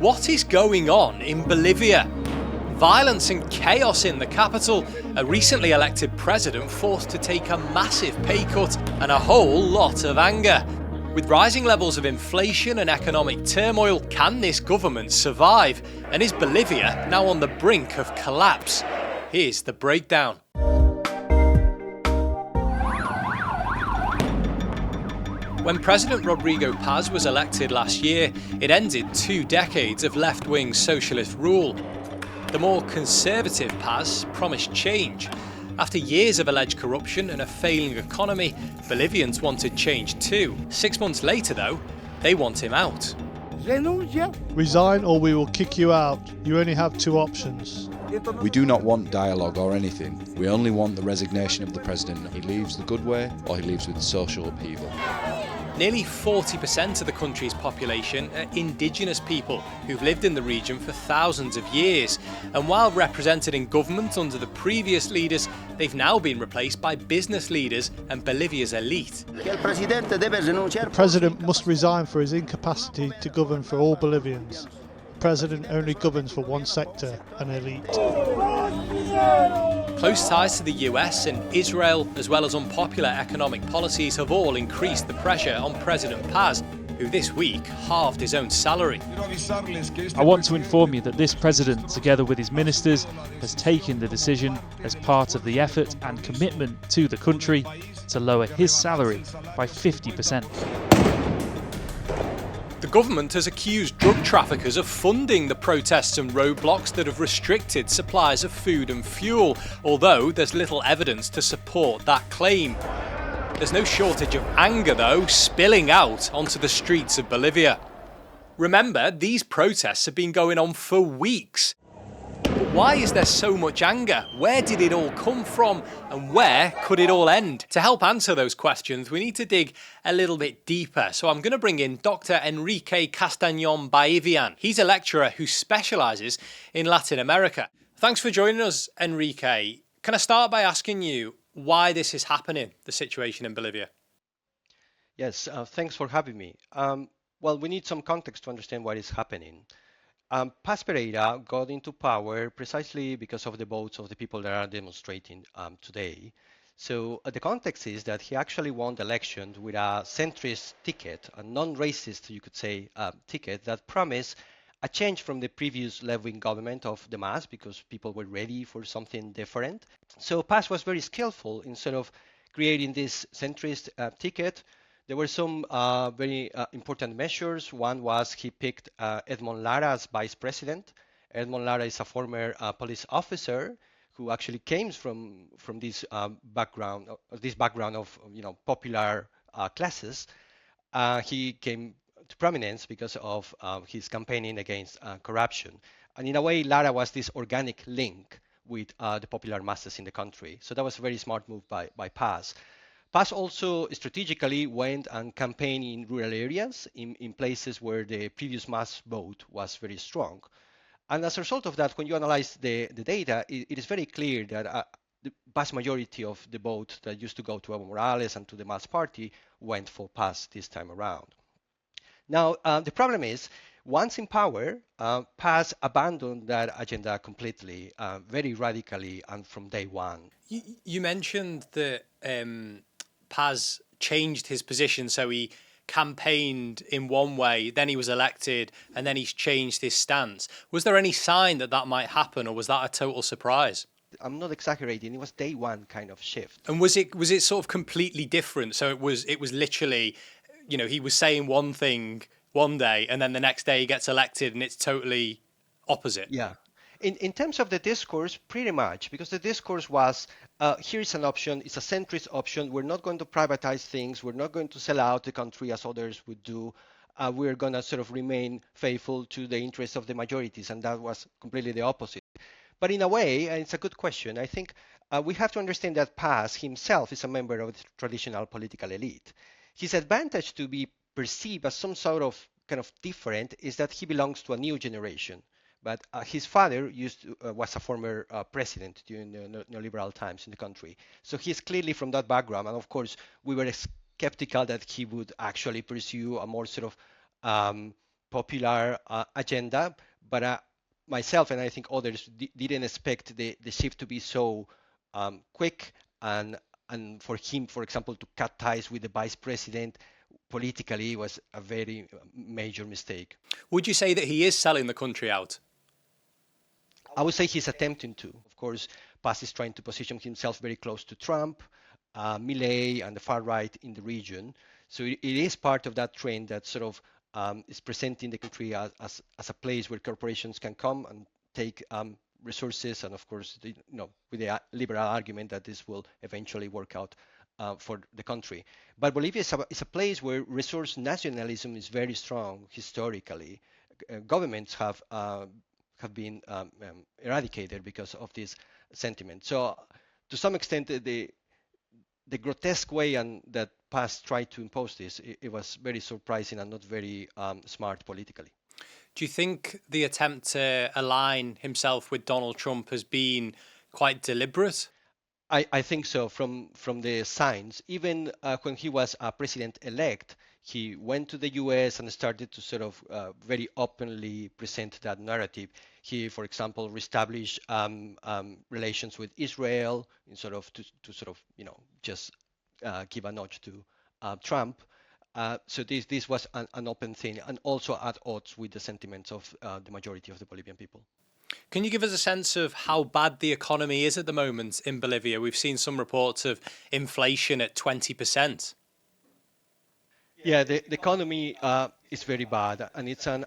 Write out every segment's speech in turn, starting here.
What is going on in Bolivia? Violence and chaos in the capital, a recently elected president forced to take a massive pay cut, and a whole lot of anger. With rising levels of inflation and economic turmoil, can this government survive? And is Bolivia now on the brink of collapse? Here's the breakdown. When President Rodrigo Paz was elected last year, it ended 2 decades of left-wing socialist rule. The more conservative Paz promised change. After years of alleged corruption and a failing economy, Bolivians wanted change too. 6 months later, though, they want him out. Resign or we will kick you out. You only have 2 options. We do not want dialogue or anything. We only want the resignation of the president. He leaves the good way or he leaves with social upheaval. Nearly 40% of the country's population are indigenous people who've lived in the region for thousands of years. And while represented in government under the previous leaders, they've now been replaced by business leaders and Bolivia's elite. The president must resign for his incapacity to govern for all Bolivians. The president only governs for one sector, an elite. Close ties to the US and Israel, as well as unpopular economic policies, have all increased the pressure on President Paz, who this week halved his own salary. I want to inform you that this president, together with his ministers, has taken the decision as part of the effort and commitment to the country to lower his salary by 50%. The government has accused drug traffickers of funding the protests and roadblocks that have restricted supplies of food and fuel, although there's little evidence to support that claim. There's no shortage of anger, though, spilling out onto the streets of Bolivia. Remember, these protests have been going on for weeks. But why is there so much anger? Where did it all come from? And where could it all end? To help answer those questions, we need to dig a little bit deeper. So I'm going to bring in Dr. Enrique Castanon Ballivian. He's a lecturer who specialises in Latin America. Thanks for joining us, Enrique. Can I start by asking you why this is happening, the situation in Bolivia? Yes, thanks for having me. Well, we need some context to understand what is happening. Paz Pereira got into power precisely because of the votes of the people that are demonstrating today. So the context is that he actually won the election with a centrist ticket, a non-racist, you could say, ticket that promised a change from the previous left-wing government of the MAS because people were ready for something different. So Paz was very skillful in sort of creating this centrist ticket. There were some very important measures. One was he picked Edmond Lara as vice president. Edmond Lara is a former police officer who actually came from this background of popular classes. He came to prominence because of his campaigning against corruption. And in a way, Lara was this organic link with the popular masses in the country. So that was a very smart move by Paz. Paz also strategically went and campaigned in rural areas, in places where the previous mass vote was very strong. And as a result of that, when you analyze the data, it is very clear that the vast majority of the vote that used to go to Evo Morales and to the Mass Party went for Paz this time around. Now, the problem is, once in power, Paz abandoned that agenda completely, very radically, and from day one. You mentioned that Paz changed his position, so he campaigned in one way, then he was elected, and then he's changed his stance. Was there any sign that that might happen, or was that a total surprise? I'm not exaggerating. It was day one kind of shift. And was it sort of completely different? So it was literally, he was saying one thing one day, and then the next day he gets elected, and it's totally opposite. Yeah. In terms of the discourse, pretty much, because the discourse was, here's an option, it's a centrist option, we're not going to privatize things, we're not going to sell out the country as others would do, we're going to sort of remain faithful to the interests of the majorities, and that was completely the opposite. But in a way, and it's a good question, I think we have to understand that Paz himself is a member of the traditional political elite. His advantage to be perceived as some sort of kind of different is that he belongs to a new generation. But his father was a former president during the neoliberal times in the country. So he's clearly from that background. And of course, we were skeptical that he would actually pursue a more sort of popular agenda, but myself and I think others didn't expect the shift to be so quick, and for him, for example, to cut ties with the vice president politically was a very major mistake. Would you say that he is selling the country out? I would say he's attempting to. Of course, Paz is trying to position himself very close to Trump, Milei, and the far right in the region. So it is part of that trend that sort of is presenting the country as a place where corporations can come and take resources, and of course, with the liberal argument that this will eventually work out for the country. But Bolivia is a place where resource nationalism is very strong historically. Governments have been eradicated because of this sentiment. So to some extent, the grotesque way and that Paz tried to impose this, it was very surprising and not very smart politically. Do you think the attempt to align himself with Donald Trump has been quite deliberate? I think so, from the signs. Even when he was president-elect, he went to the US and started to sort of very openly present that narrative. He, for example, reestablished relations with Israel in sort of to sort of just give a notch to Trump. So this was an open thing, and also at odds with the sentiments of the majority of the Bolivian people. Can you give us a sense of how bad the economy is at the moment in Bolivia? We've seen some reports of inflation at 20%. Yeah, the economy is very bad, and it's an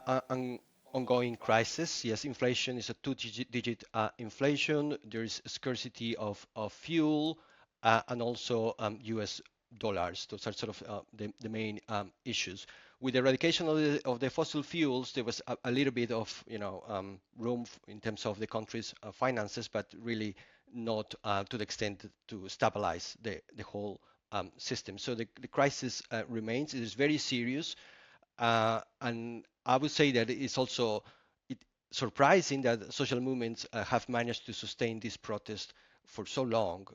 ongoing crisis. Yes, inflation is a two-digit inflation. There is scarcity of fuel and also US dollars. Those are sort of the main issues. With the eradication of the fossil fuels, there was a little bit of room in terms of the country's finances, but really not to the extent to stabilize the whole system. So the crisis remains. It is very serious, and I would say that it's also surprising that social movements have managed to sustain this protest for so long,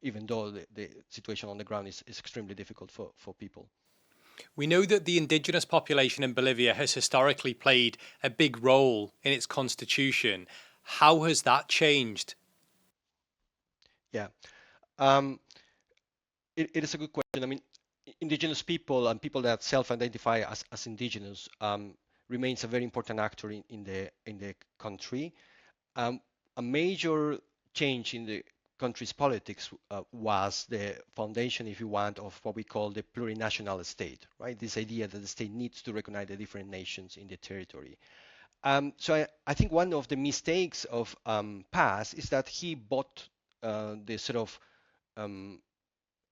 even though the situation on the ground is extremely difficult for people. We know that the indigenous population in Bolivia has historically played a big role in its constitution. How has that changed? Yeah, it is a good question. I mean, indigenous people and people that self-identify as indigenous remains a very important actor in the country. A major change in the country's politics was the foundation, if you want, of what we call the plurinational state, right? This idea that the state needs to recognize the different nations in the territory. So I think one of the mistakes of Paz is that he bought the sort of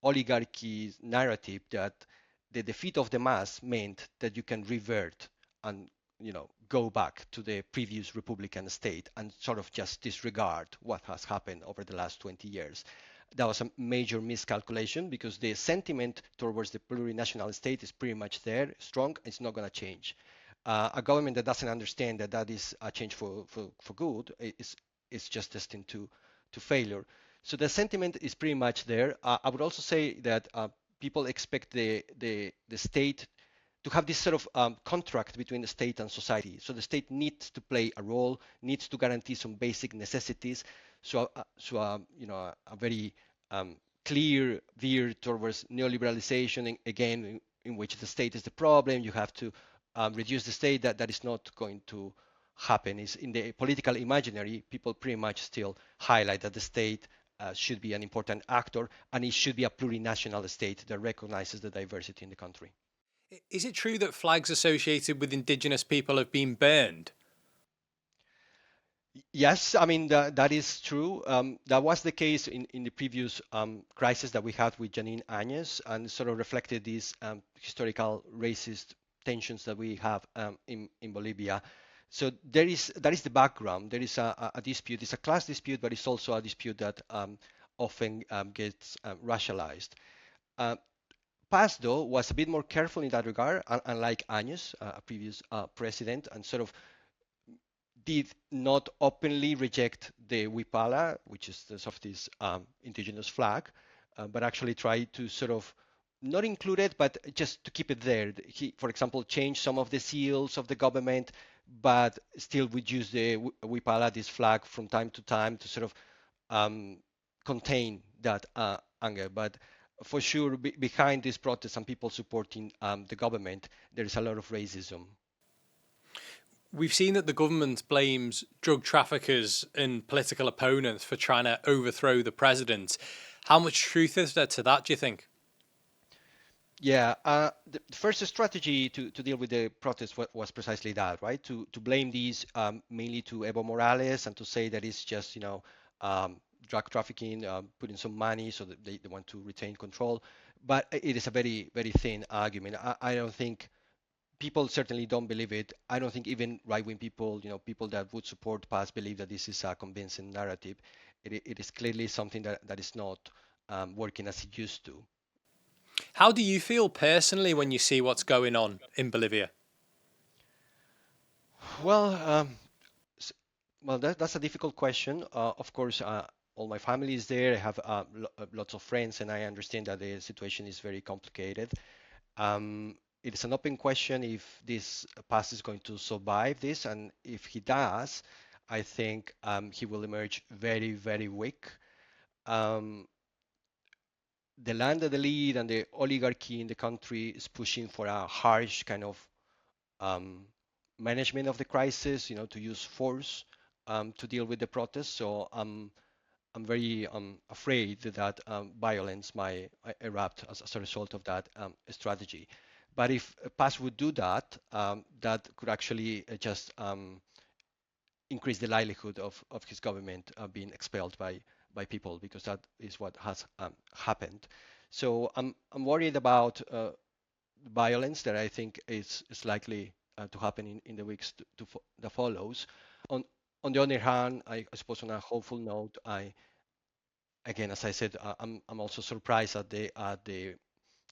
oligarchy narrative that the defeat of the mass meant that you can revert and go back to the previous republican state and sort of just disregard what has happened over the last 20 years. That was a major miscalculation because the sentiment towards the plurinational state is pretty much there, strong. It's not going to change. A government that doesn't understand that is a change for good is just destined to failure. So the sentiment is pretty much there. I would also say that people expect the state to have this sort of contract between the state and society. So the state needs to play a role, needs to guarantee some basic necessities. So a very clear veer towards neoliberalization, again, in which the state is the problem. You have to reduce the state. That is not going to happen. Is in the political imaginary, people pretty much still highlight that the state should be an important actor, and it should be a plurinational state that recognizes the diversity in the country. Is it true that flags associated with indigenous people have been burned? Yes, I mean, that is true. That was the case in the previous crisis that we had with Janine Áñez, and sort of reflected these historical racist tensions that we have in Bolivia. So that is the background. There is a dispute. It's a class dispute, but it's also a dispute that often gets racialized. Paz, though, was a bit more careful in that regard, unlike Áñez, a previous president, and sort of did not openly reject the huipala, which is the sort of this indigenous flag, but actually tried to sort of not included, but just to keep it there. He, for example, changed some of the seals of the government, but still would use the Wipala, this flag, from time to time to sort of contain that anger. But for sure, behind this protest and people supporting the government, there is a lot of racism. We've seen that the government blames drug traffickers and political opponents for trying to overthrow the president. How much truth is there to that, do you think? Yeah, the first strategy to deal with the protest was precisely that, right? To blame these mainly to Evo Morales and to say that it's just, drug trafficking, putting some money so that they want to retain control. But it is a very, very thin argument. I don't think people certainly don't believe it. I don't think even right-wing people, people that would support Paz believe that this is a convincing narrative. It is clearly something that is not working as it used to. How do you feel personally when you see what's going on in Bolivia? Well, that's a difficult question. Of course, all my family is there. I have lots of friends, and I understand that the situation is very complicated. It is an open question if this Paz is going to survive this, and if he does, I think he will emerge very, very weak. Um, the land of the lead and the oligarchy in the country is pushing for a harsh kind of um, management of the crisis, to use force to deal with the protests. So I'm very afraid that violence might erupt as a result of that strategy. But if Paz would do that, that could actually just increase the likelihood of his government being expelled by people, because that is what has happened. So I'm worried about violence that I think is likely to happen in the weeks that follows. On on the other hand, I suppose on a hopeful note, again, as I said, I'm also surprised at the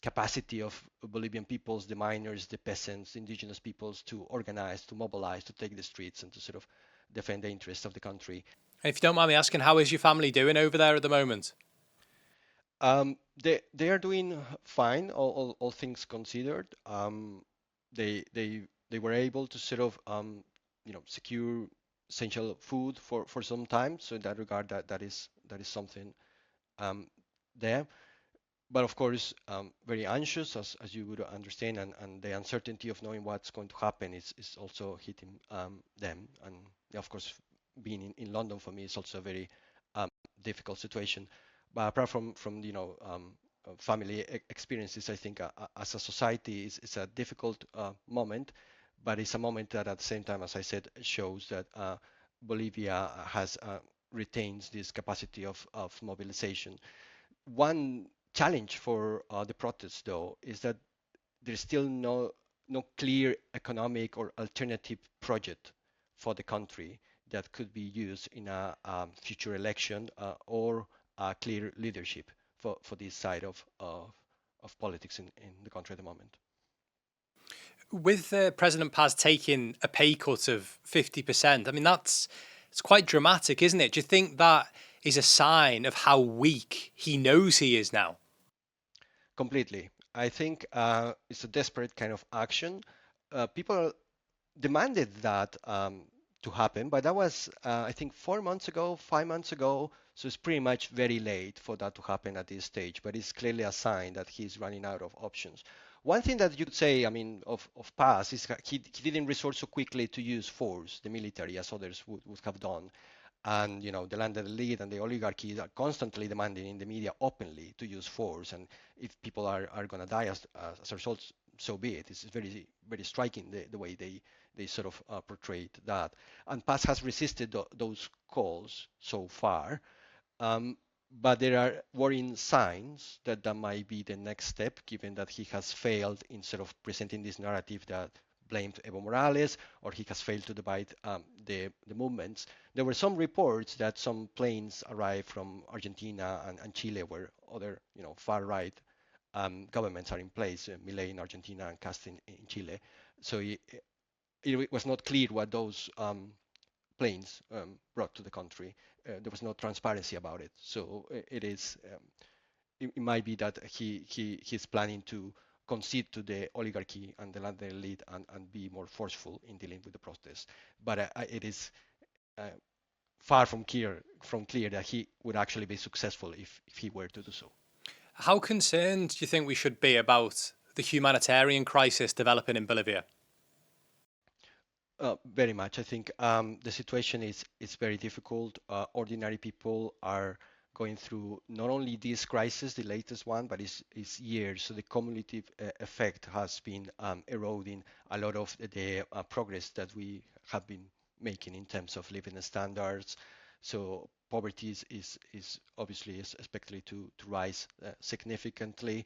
capacity of Bolivian peoples, the miners, the peasants, indigenous peoples, to organize, to mobilize, to take the streets, and to sort of defend the interests of the country. If you don't mind me asking, how is your family doing over there at the moment? They are doing fine, all things considered. They were able to sort of secure essential food for some time. So in that regard, that is something there. But of course, very anxious, as you would understand, and the uncertainty of knowing what's going to happen is also hitting them. And of course, being in London for me is also a very difficult situation. But apart from family experiences, I think as a society it's a difficult moment, but it's a moment that at the same time, as I said, shows that Bolivia has retains this capacity of mobilization. One challenge for the protests, though, is that there's still no clear economic or alternative project for the country that could be used in a future election or a clear leadership for this side of politics in the country at the moment. With President Paz taking a pay cut of 50%, I mean, it's quite dramatic, isn't it? Do you think that is a sign of how weak he knows he is now? Completely. I think it's a desperate kind of action. People demanded that to happen, but that was, I think, 4 months ago, 5 months ago. So it's pretty much very late for that to happen at this stage, but it's clearly a sign that he's running out of options. One thing that you could say, I mean, of Paz is that he didn't resort so quickly to use force, the military, as others would have done. And the landed elite and the oligarchy are constantly demanding in the media openly to use force. And if people are going to die as a result, so be it. It's very, very striking the way they sort of portrayed that. And Paz has resisted those calls so far. But there are worrying signs that might be the next step, given that he has failed in sort of presenting this narrative that blamed Evo Morales, or he has failed to divide the movements. There were some reports that some planes arrived from Argentina and Chile, where other far-right governments are in place, Milei in Argentina and Cast in Chile. So it was not clear what those planes brought to the country. There was no transparency about it. So it is it might be that he's planning to concede to the oligarchy and the land elite and be more forceful in dealing with the protests. But it is far from clear that he would actually be successful if he were to do so. How concerned do you think we should be about the humanitarian crisis developing in Bolivia? Very much. I think the situation is very difficult. Ordinary people are going through not only this crisis, the latest one, but it's years. So the cumulative effect has been eroding a lot of the progress that we have been making in terms of living standards. So poverty is obviously expected to rise significantly.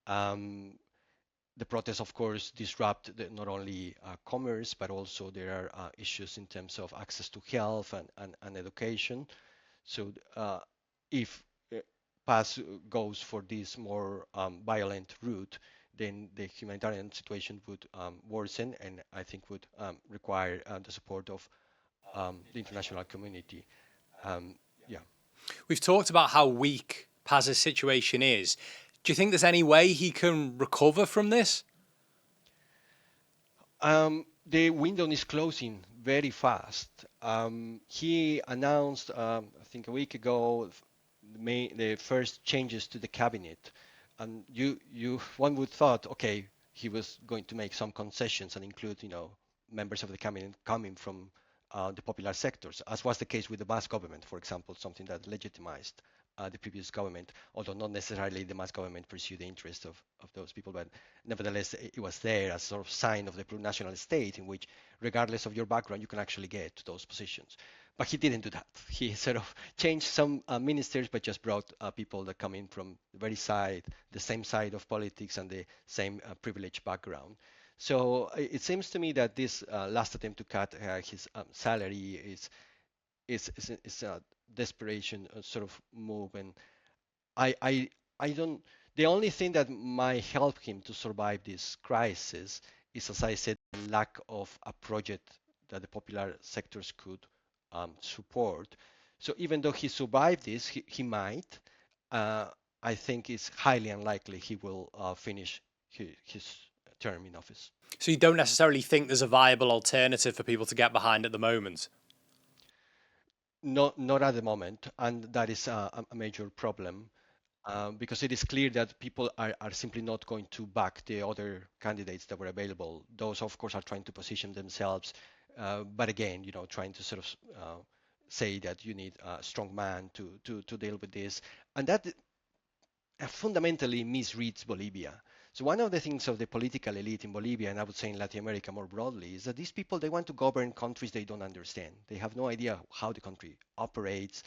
The protests, of course, disrupt not only commerce, but also there are issues in terms of access to health and education. So if Paz goes for this more violent route, then the humanitarian situation would worsen, and I think would require the support of the international community. Yeah. We've talked about how weak Paz's situation is. Do you think there's any way he can recover from this? The window is closing very fast. He announced, I think a week ago, the first changes to the cabinet, and one would thought, okay, he was going to make some concessions and include, members of the cabinet coming from the popular sectors, as was the case with the Basque government, for example, something that legitimized the previous government, although not necessarily the Basque government pursued the interests of those people, but nevertheless, it was there as sort of sign of the plurinational state in which, regardless of your background, you can actually get to those positions. But he didn't do that. He sort of changed some ministers, but just brought people that come in from the same side of politics and the same privileged background. So it seems to me that this last attempt to cut his salary is a desperation sort of move, and I don't. The only thing that might help him to survive this crisis is, as I said, the lack of a project that the popular sectors could support. So even though he survived this, he might. I think it's highly unlikely he will finish his term in office. So you don't necessarily think there's a viable alternative for people to get behind at the moment? Not at the moment, and that is a major problem because it is clear that people are simply not going to back the other candidates that were available. Those, of course, are trying to position themselves, but again, trying to sort of say that you need a strong man to deal with this, and that fundamentally misreads Bolivia. So one of the things of the political elite in Bolivia, and I would say in Latin America more broadly, is that these people, they want to govern countries they don't understand. They have no idea how the country operates.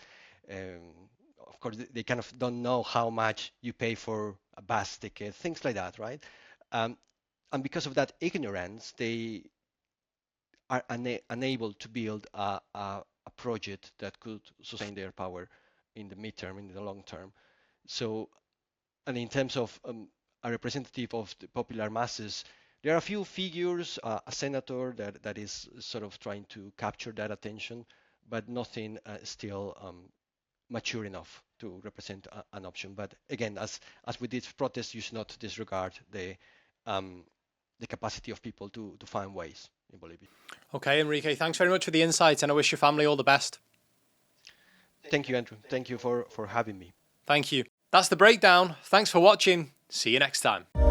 Of course, they kind of don't know how much you pay for a bus ticket, things like that, right? And because of that ignorance, they are unable to build a project that could sustain their power in the midterm, in the long term. So, and in terms of a representative of the popular masses, there are a few figures, a senator that is sort of trying to capture that attention, but nothing still mature enough to represent an option. But again, as with this protest, you should not disregard the capacity of people to find ways in Bolivia. Okay, Enrique, thanks very much for the insight, and I wish your family all the best. Thank you, Andrew. Thank you for having me. Thank you. That's the breakdown. Thanks for watching. See you next time.